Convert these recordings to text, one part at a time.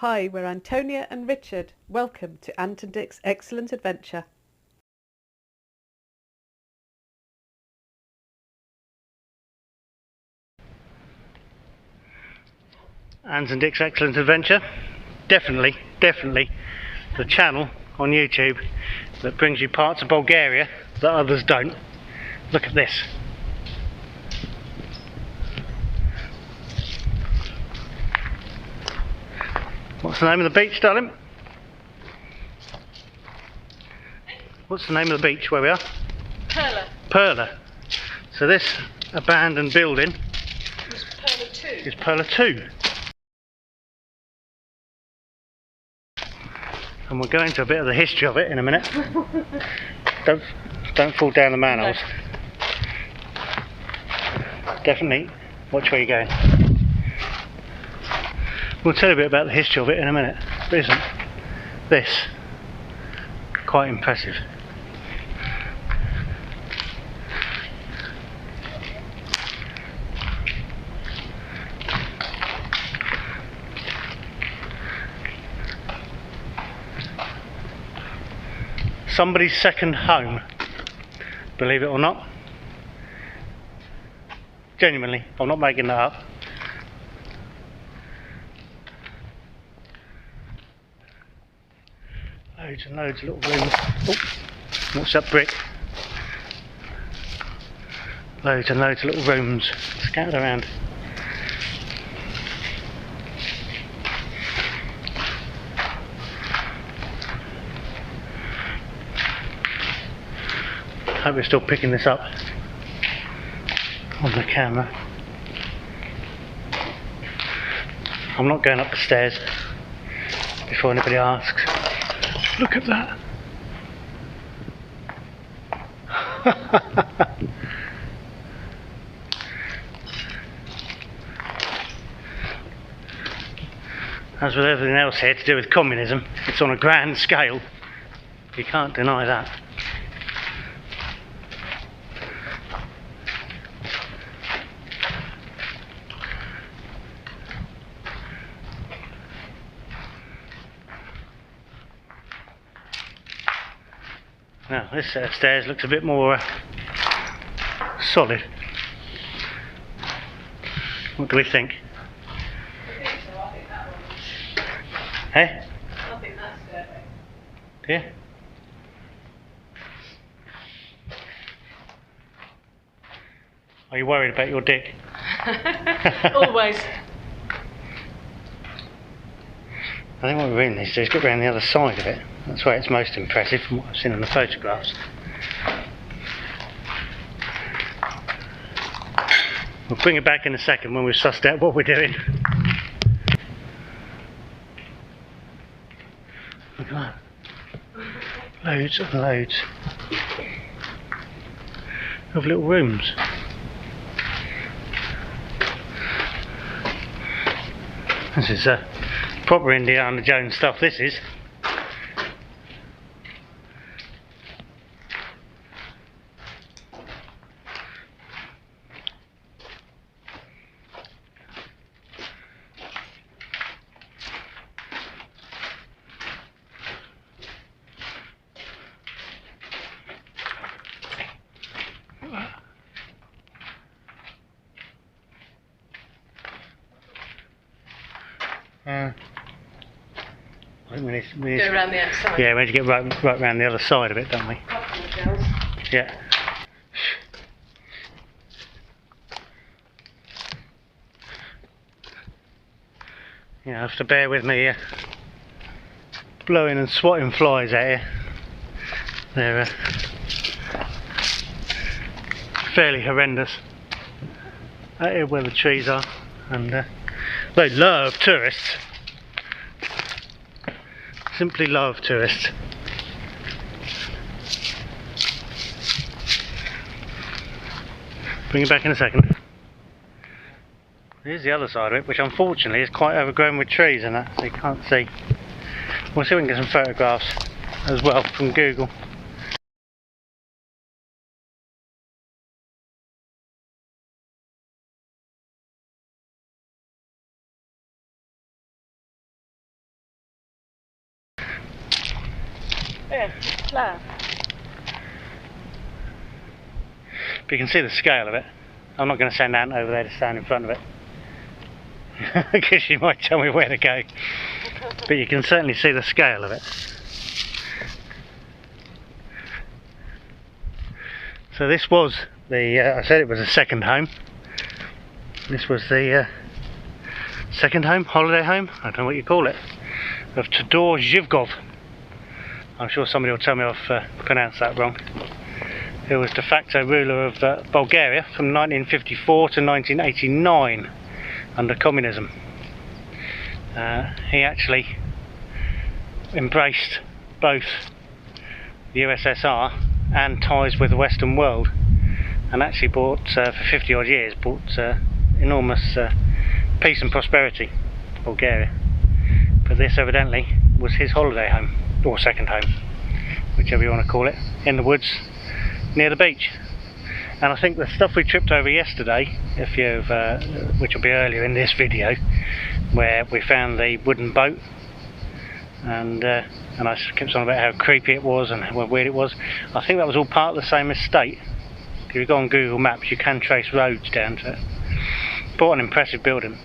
Hi, we're Antonia and Richard. Welcome to Ant and Dick's Excellent Adventure. Ant and Dick's Excellent Adventure. Definitely the channel on YouTube that brings you parts of Bulgaria that others don't. Look at this. What's the name of the beach, darling? What's the name of the beach where we are? Perla. Perla. So this abandoned building It's Perla 2. is Perla 2. And we'll go into a bit of the history of it in a minute. Don't fall down the manholes. No. Definitely watch where you're going. We'll tell you a bit about the history of it in a minute. But isn't this quite impressive? Somebody's second home, believe it or not. Genuinely, I'm not making that up. Loads and loads of little rooms. Oh, what's that brick? Loads and loads of little rooms scattered around. I hope we're still picking this up on the camera. I'm not going up the stairs before anybody asks. Look at that. As with everything else here to do with communism, it's on a grand scale. You can't deny that. Now this set of stairs looks a bit more solid. What do we think? I think so. I think that one. Hey? I think that's stairway. Yeah? Are you worried about your dick? Always. I think what we really need to do is get around the other side of it. That's where it's most impressive from what I've seen in the photographs. We'll bring it back in a second when we've sussed out what we're doing. Look at that. Loads and loads of little rooms. This is proper Indiana Jones stuff, this is. I think we need Go to, around the outside. yeah, we need to get right around the other side of it, don't we? Couple of girls. Yeah. You have to bear with me blowing and swatting flies at you. They're fairly horrendous out here where the trees are, and they love tourists. Simply love tourists. Bring it back in a second. Here's the other side of it, which unfortunately is quite overgrown with trees and that, so you can't see. We'll see if we can get some photographs as well from Google. Yeah, flower. But you can see the scale of it. I'm not going to send Ant over there to stand in front of it, because she might tell me where to go. But you can certainly see the scale of it. So this was the, I said it was a second home. This was the second home, holiday home, I don't know what you call it, of Todor Zhivkov. I'm sure somebody will tell me I've pronounced that wrong. Who was de facto ruler of Bulgaria from 1954 to 1989 under communism. He actually embraced both the USSR and ties with the Western world, and actually brought, for 50 odd years, brought enormous peace and prosperity to Bulgaria. But this evidently was his holiday home, or second home, whichever you want to call it, in the woods near the beach. And I think the stuff we tripped over yesterday, if you've, which will be earlier in this video, where we found the wooden boat, and I kept on about how creepy it was and how weird it was. I think that was all part of the same estate. If you go on Google Maps, you can trace roads down to it. But an impressive building,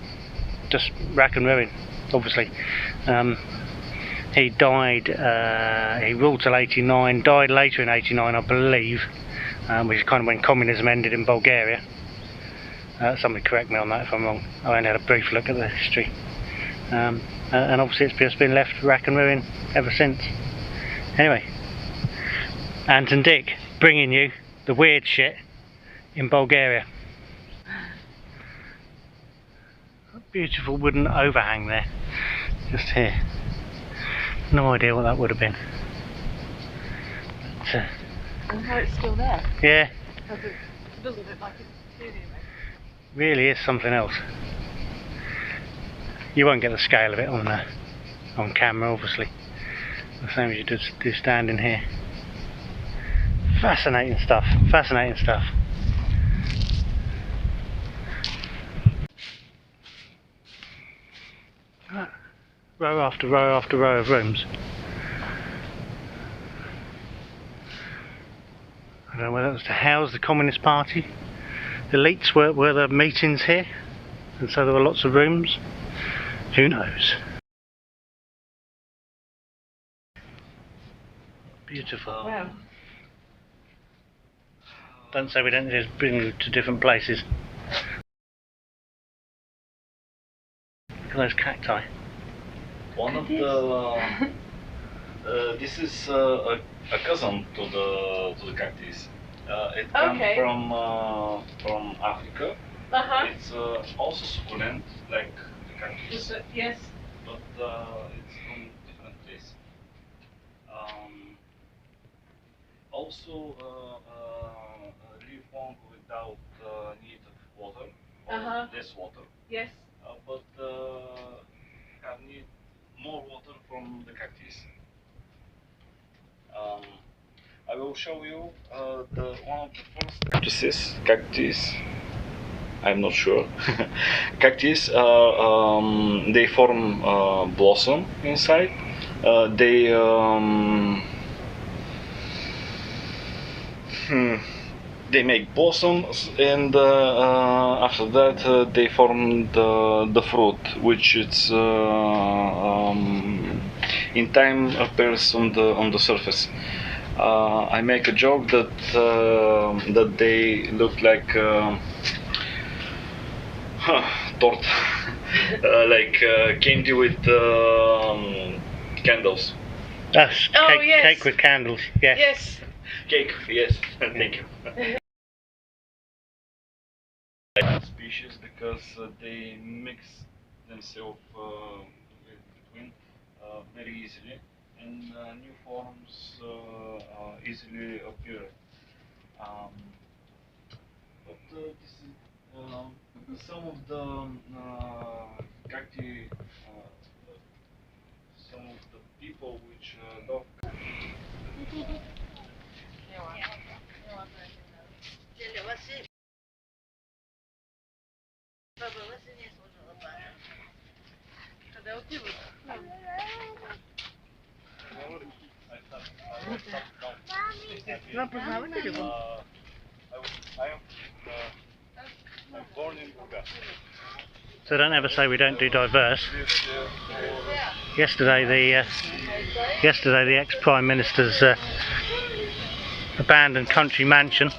just rack and ruin, obviously. He died, he ruled till 89, died later in 89 I believe, which is kind of when communism ended in Bulgaria. Somebody correct me on that if I'm wrong, I only had a brief look at the history. And obviously it's just been left rack and ruin ever since. Anyway, Ant and Dick bringing you the weird shit in Bulgaria. A beautiful wooden overhang there, just here. No idea what that would have been. But, And how it's still there. yeah, Because it doesn't look like it's studio. really is something else. You won't get the scale of it on camera, obviously. The same as you do standing here. Fascinating stuff, fascinating stuff. Row after row after row of rooms. I don't know whether it was to house the Communist Party. The elites were the meetings here, and so there were lots of rooms. Who knows? Beautiful. Wow. Don't say we don't just bring you to different places. Look at those cacti. One of the this is a cousin to the cactus. It comes Okay. from Africa. It's also succulent like the cactus, Yes. but it's from different place. Also, live long without need of water or less water, Yes. but have need more water from the cactus. I will show you one of the first cactus. I'm not sure. Cactus. They form blossom inside. They make blossoms, and after that they form the fruit, which it's in time appears on the surface. I make a joke that that they look like tort, like candy with candles. That's Oh, cake, yes. cake with candles. Yes. Yes. Cake, yes, thank you. Species because they mix themselves between very easily, and new forms easily appear. But this is some of the cacti, some of the people which don't. I'm born in Bulgaria. So don't ever say we don't do diverse. Yesterday the ex-Prime Minister's abandoned country mansion,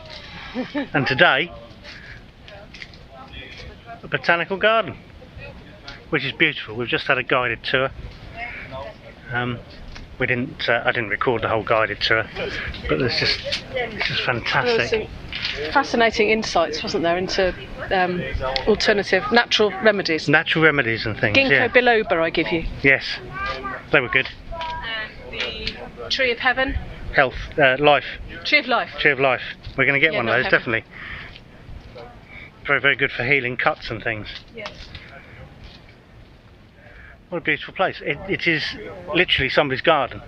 and today a botanical garden, which is beautiful. We've just had a guided tour. I didn't record the whole guided tour, but it's just fantastic. Fascinating insights, wasn't there, into alternative natural remedies. Natural remedies and things. Ginkgo Yeah. biloba, I give you. Yes, they were good. The tree of heaven. Health, life. Tree of life. Tree of life. We're going to get Yeah, one of not those, heaven. definitely. Very, very good for healing cuts and things. Yes. What a beautiful place. It is literally somebody's garden.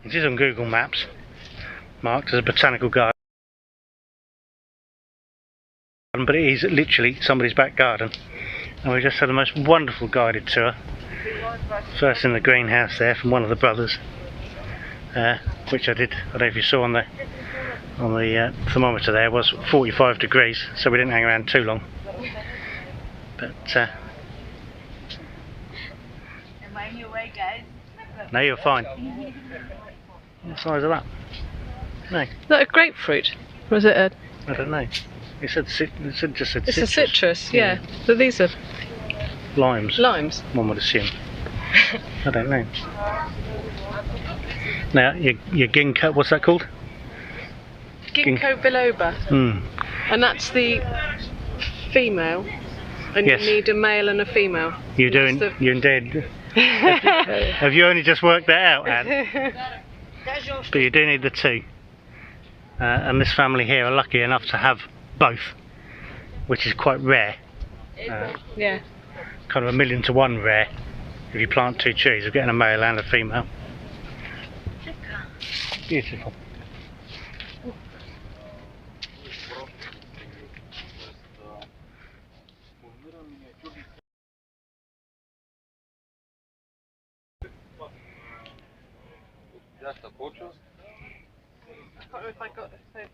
It is on Google Maps, marked as a botanical garden, but it is literally somebody's back garden. And we just had the most wonderful guided tour. First in the greenhouse there from one of the brothers, which I did. I don't know if you saw on the thermometer there, was 45 degrees, so we didn't hang around too long. But Am I in your way, guys? no, you're fine. What size of that? No, Is that a grapefruit? Or is it a... I don't know. It just said It's citrus. a citrus, yeah. So these are Limes, limes. one would assume. I don't know. Now, your ginkgo, what's that called? Ginkgo biloba. Hmm. And that's the female. And Yes. you need a male and a female. You're That's doing. You indeed. Have you only just worked that out, Anne? But you do need the two. And this family here are lucky enough to have both, which is quite rare. Yeah. Kind of 1,000,000 to 1 rare. If you plant two trees, you're getting a male and a female. Beautiful. I can't remember if I got a photo.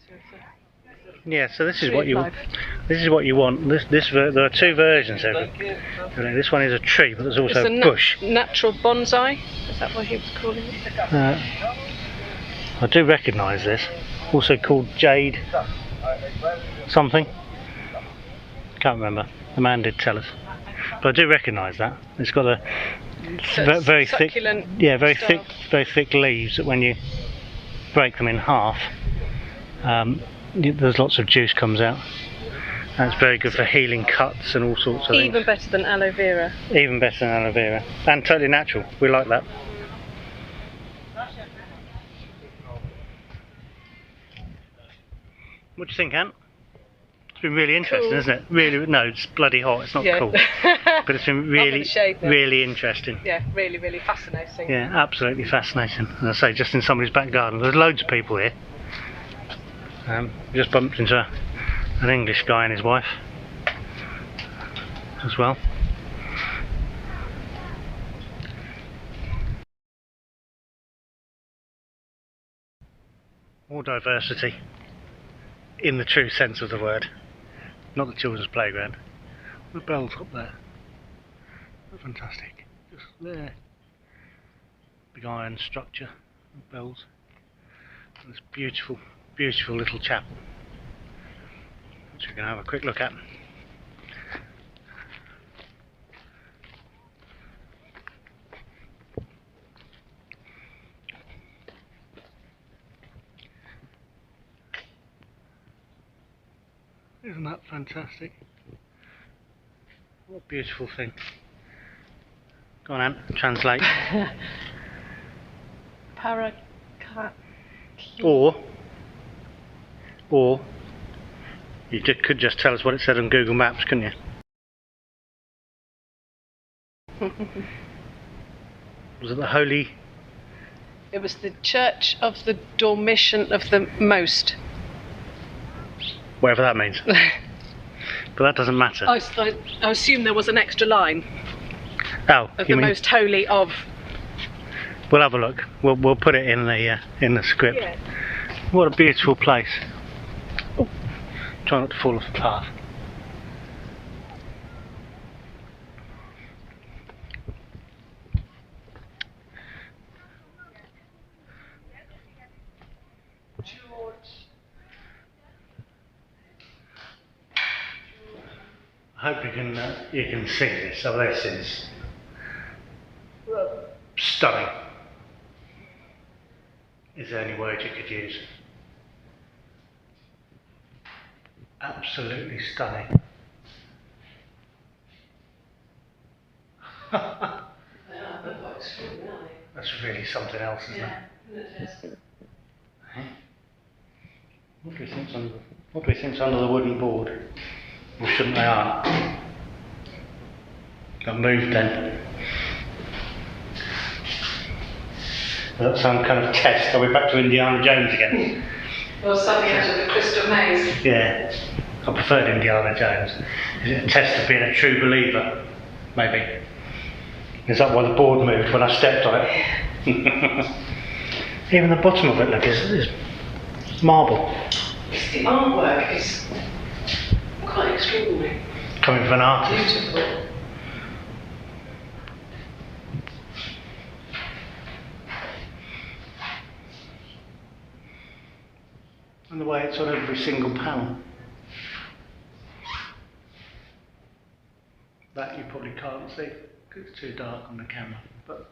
Yeah, so this is Tree what of you life. want. There are two versions of it. This one is a tree, but there's also It's a a bush. natural bonsai. Is that what he was calling it? I do recognise this. Also called jade something. Can't remember. The man did tell us, but I do recognise that. It's got a very thick, succulent very style. very thick leaves that when you break them in half, there's lots of juice comes out. That's very good for healing cuts and all sorts of Even things. better than aloe vera. Even better than aloe vera, and totally natural. We like that. What do you think, Ant? It's been really interesting, Cool. isn't it? Really, no, it's bloody hot. It's not Yeah. cool, but it's been really, shade there. really interesting. Yeah, really, really fascinating. Yeah, absolutely fascinating. And I say, just in somebody's back garden. There's loads of people here. Just bumped into an English guy and his wife as well. More diversity in the true sense of the word, not the children's playground. The bells up there, they're fantastic. Just there, big iron structure, and bells, and this beautiful, beautiful little chapel, which we're going to have a quick look at. Isn't that fantastic? What a beautiful thing. Go on, Ant, translate. Or you could just tell us what it said on Google Maps, couldn't you? Was it the Holy? It was the Church of the Dormition of the Most. Whatever that means. But that doesn't matter. I assume there was an extra line Oh, of you the mean? most holy of. We'll have a look. We'll put it in the script. Yeah. What a beautiful place. Oh, try not to fall off the path. I hope you can see this. So this is stunning. Is there any word you could use? Absolutely stunning. That's really something else, isn't it? What do we think's under the wooden board? Or shouldn't they aren't? Got moved then. That's some kind of test. Are we back to Indiana Jones again? Or something out of the Crystal Maze. Yeah, I preferred Indiana Jones. Is it a test of being a true believer? Maybe. Is that why the board moved when I stepped on it? Even the bottom of it, look, is marble. The artwork is quite extraordinary. Coming from an artist. Beautiful. And the way it's on every single panel. That you probably can't see because it's too dark on the camera, but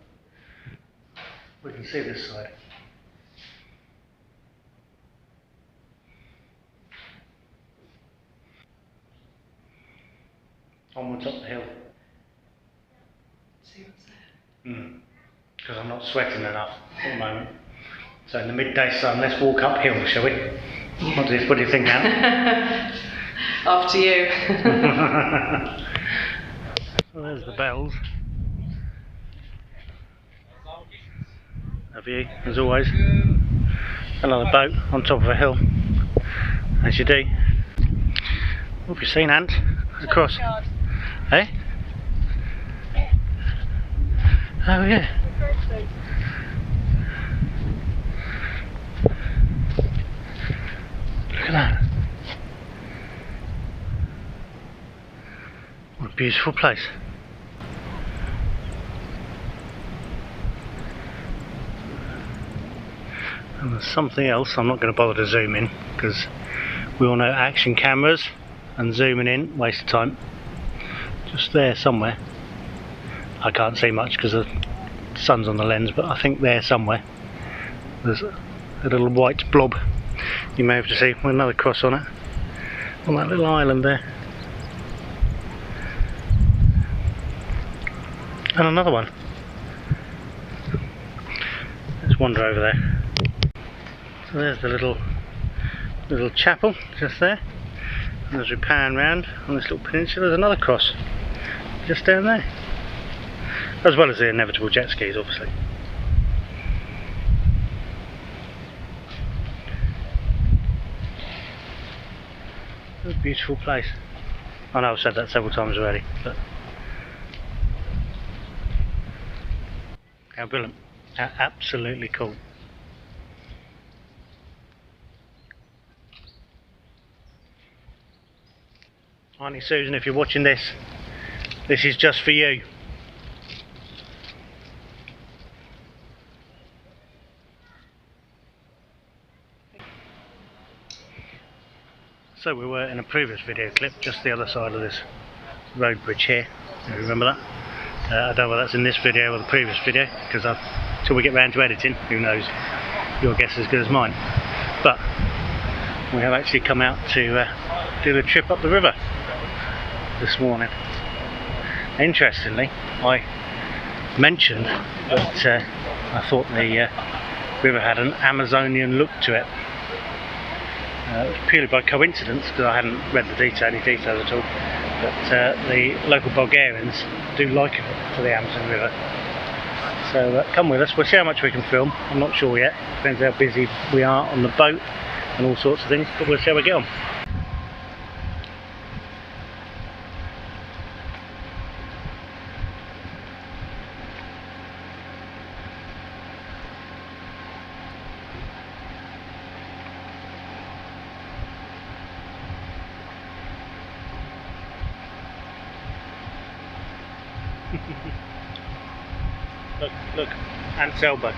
we can see this side. Onwards up the hill. See what's there? Because I'm not sweating enough at the moment. So in the midday sun, let's walk uphill, shall we? What do you think, Anne? After you. Well, there's the bells. A view, as always. Another boat on top of a hill, as you do. What have you seen, Ant? Across. Eh? Oh yeah. Look at that. What a beautiful place. And there's something else. I'm not going to bother to zoom in because we all know action cameras and zooming in, waste of time. Just there somewhere. I can't see much because the sun's on the lens, but I think there somewhere there's a little white blob. You may have to see with another cross on it, on that little island there. And another one. Let's wander over there. So there's the little chapel just there. And as we pan round on this little peninsula, there's another cross just down there. As well as the inevitable jet skis, obviously. What a beautiful place. I know I've said that several times already, but how brilliant. How absolutely cool. Auntie Susan, if you're watching this is just for you. So we were in a previous video clip just the other side of this road bridge here. You remember that? I don't know whether that's in this video or the previous video, because until we get round to editing, who knows, your guess is as good as mine. But we have actually come out to do the trip up the river this morning. Interestingly, I mentioned that I thought the river had an Amazonian look to it. Purely by coincidence, because I hadn't read any details at all, but the local Bulgarians do liken it to the Amazon River. So come with us, we'll see how much we can film. I'm not sure yet, depends how busy we are on the boat and all sorts of things, but we'll see how we get on. Look, ant's elbow.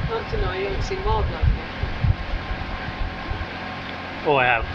Can't deny you haven't seen wildlife yet. Oh, I have.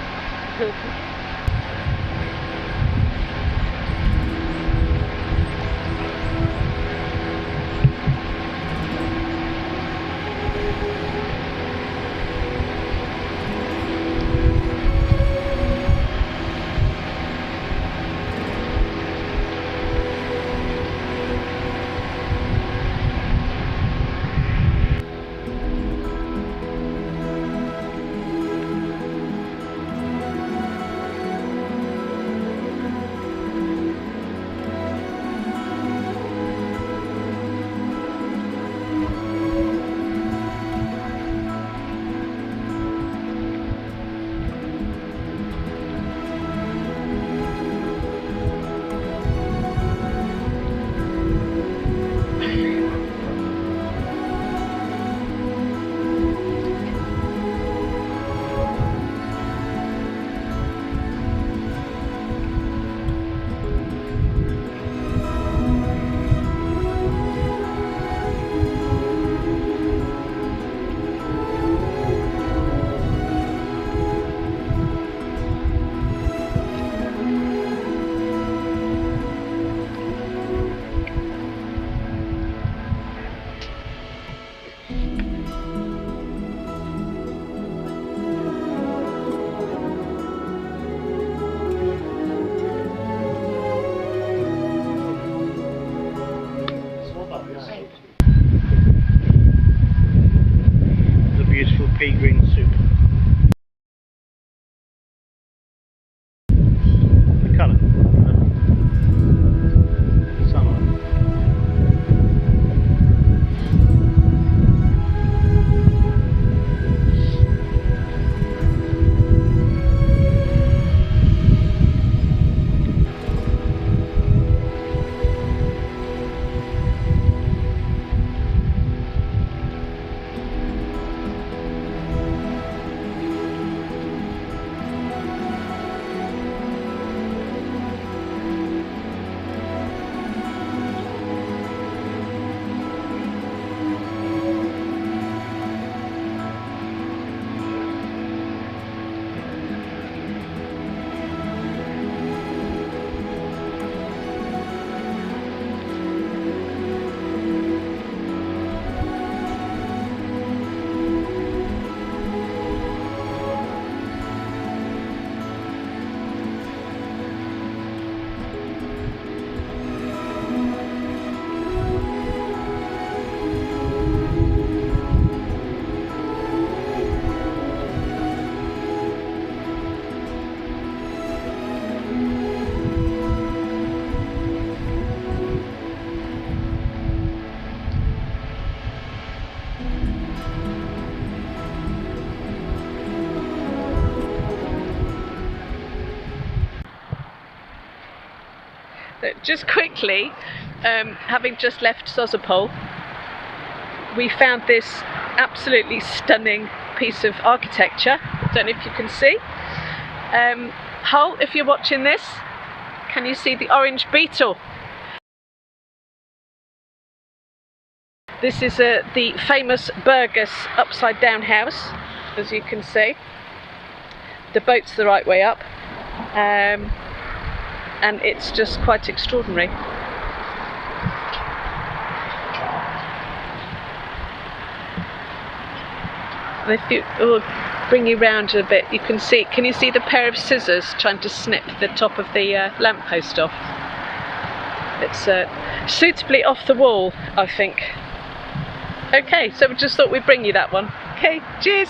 The beautiful pea green soup. The colour. Sunlight. Just quickly, having just left Sozopol, we found this absolutely stunning piece of architecture. Don't know if you can see. Hull, if you're watching this, can you see the orange beetle? This is the famous Burgess upside down house, as you can see. The boat's the right way up. And it's just quite extraordinary. And if you will bring you round a bit, you can see. Can you see the pair of scissors trying to snip the top of the lamppost off? It's suitably off the wall, I think. Okay, so we just thought we'd bring you that one. Okay, cheers.